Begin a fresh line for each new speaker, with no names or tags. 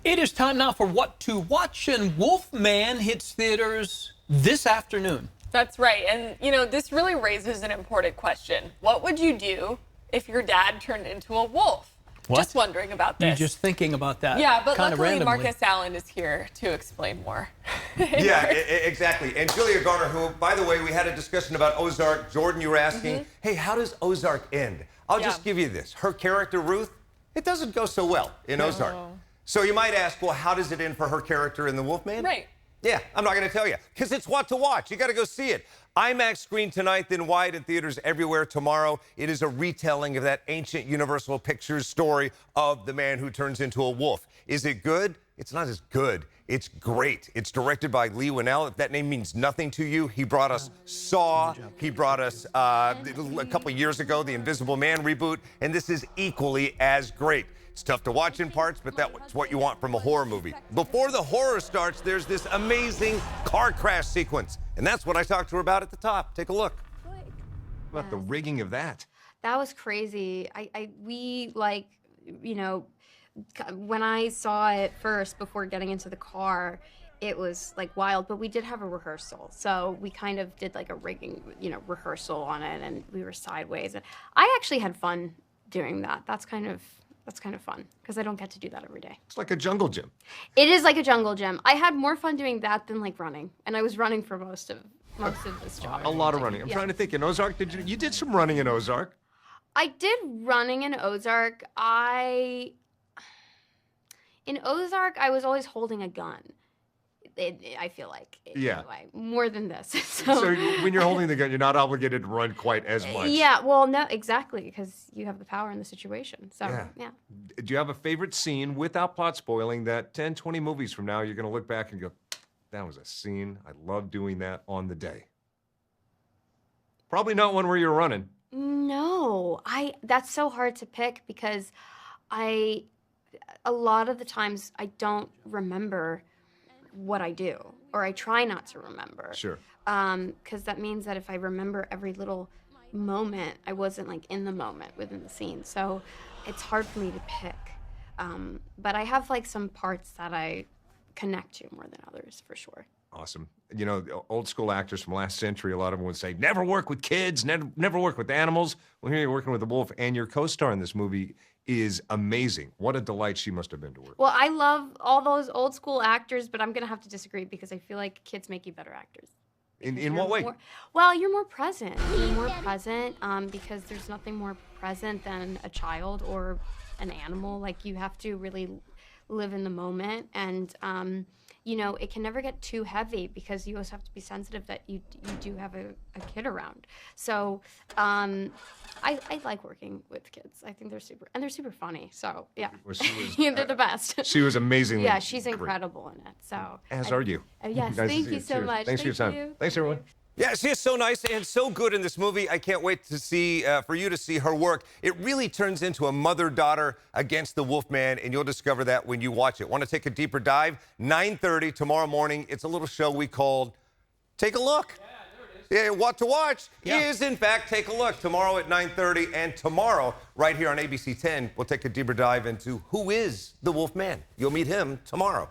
It is time now for What to Watch, and Wolfman hits theaters this afternoon.
That's right. And, you know, this really raises an important question. What would you do if your dad turned into a wolf?
What?
Just wondering about this.
You're just thinking about that.
Yeah, but
kind of
luckily
randomly.
Marcus Allen is here to explain more.
Yeah, exactly. And Julia Garner, who, by the way, we had a discussion about Ozark. Jordan, you were asking, hey, how does Ozark end? I'll just give you this. Her character, Ruth, it doesn't go so well in Ozark. So you might ask, well, how does it end for her character in The Wolfman?
Right.
Yeah, I'm not going to tell you, because it's what to watch. You got to go see it. IMAX screen tonight, then wide in theaters everywhere tomorrow. It is a retelling of that ancient Universal Pictures story of the man who turns into a wolf. Is it good? It's not as good. It's great. It's directed by Lee Winnell. If that name means nothing to you, he brought us Saw. He brought us, a couple years ago, the Invisible Man reboot, and this is equally as great. It's tough to watch in parts, but that's what you want from a horror movie. Before the horror starts, there's this amazing car crash sequence, and that's what I talked to her about at the top. Take a look.
What about the rigging of that?
That was crazy. We like, you know, when I saw it first before getting into the car, it was like wild, but we did have a rehearsal. So we kind of did like a rigging, you know, rehearsal on it, and we were sideways. And I actually had fun doing that. That's kind of fun because I don't get to do that every day.
It's like a jungle gym.
It is like a jungle gym. I had more fun doing that than like running, and I was running for most of this job.
A lot of running. I'm trying to think. In Ozark, you did some running in Ozark?
I did running in Ozark. In Ozark, I was always holding a gun. I feel like.
Yeah.
Anyway, more than this.
So when you're holding the gun, you're not obligated to run quite as much.
Yeah, well, no, exactly, because you have the power in the situation. So, yeah.
Do you have a favorite scene, without plot spoiling, that 10, 20 movies from now you're going to look back and go, that was a scene. I love doing that on the day. Probably not one where you're running.
No, that's so hard to pick because a lot of the times I don't remember what I do, or I try not to remember.
Sure.
Because that means that if I remember every little moment, I wasn't like in the moment within the scene. So it's hard for me to pick. But I have like some parts that I connect to more than others, for sure.
Awesome. You know, the old school actors from last century, a lot of them would say, never work with kids, never work with animals. Well, here you're working with a wolf, and your co-star in this movie is amazing. What a delight she must have been to work with.
Well, I love all those old school actors, but I'm going to have to disagree because I feel like kids make you better actors.
In what way?
Well, you're more present. You're more present because there's nothing more present than a child or an animal. Like, you have to really live in the moment, and you know, it can never get too heavy because you also have to be sensitive that you do have a kid around. So I like working with kids. I think they're super funny. So yeah,
Well, she was,
they're the best.
She was amazing.
Yeah, she's incredible in it. So
as are you.
Yes,
Nice to
thank
see
you so
Cheers.
much.
Thanks for your time. Thanks, everyone.
Yeah, she is so nice and so good in this movie. I can't wait to see, for you to see her work. It really turns into a mother-daughter against the Wolfman, and you'll discover that when you watch it. Want to take a deeper dive? 9:30 tomorrow morning. It's a little show we called Take a Look. Yeah, there it is. Yeah, What to Watch is, in fact, Take a Look. Tomorrow at 9:30, and tomorrow, right here on ABC 10, we'll take a deeper dive into who is the Wolfman. You'll meet him tomorrow.